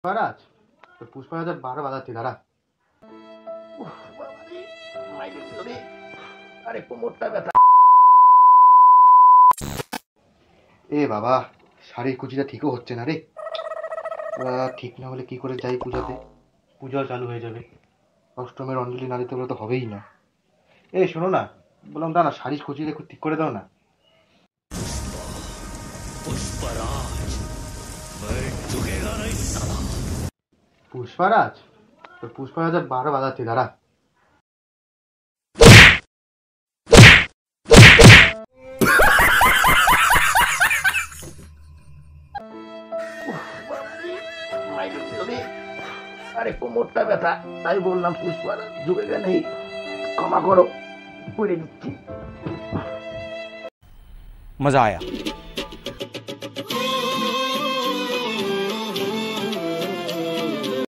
পুষ্পারাজ, তো পুষ্পারাজ বারো বাজাচ্ছি, দাঁড়া। আরে কোমরটা ব্যথা। এ বাবা, শাড়ির কুচিটা ঠিকও হচ্ছে না রে। ঠিক না হলে কি করে যাই পূজাতে? পূজাও চালু হয়ে যাবে, অষ্টমের অঞ্জলি না দিতে বলে তো হবেই না। এই শোনো না, বললাম দাঁড়া, শাড়ির কুচিটা একটু ঠিক করে দাও না। পুষ্পারাজ, তো পুষ্পারাজ বারো বাজাচ্ছি, দাঁড়া। আরে কোমরটা ব্যথা, তাই বললাম পুষ্পারাজ ঝুঁকে গেলেই ক্ষমা করো, পড়ে দিচ্ছি। मजा आया।